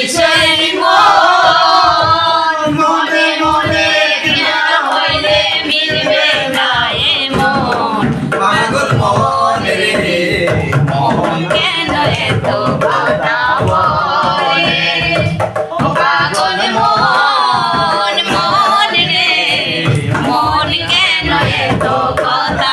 কিসের মন মনে মনে কিনা হইলে মিলবে না এ মন পাগল মন রে মন কেন এত কথা বলে পাগল মন মন রে মন কেন এত কথা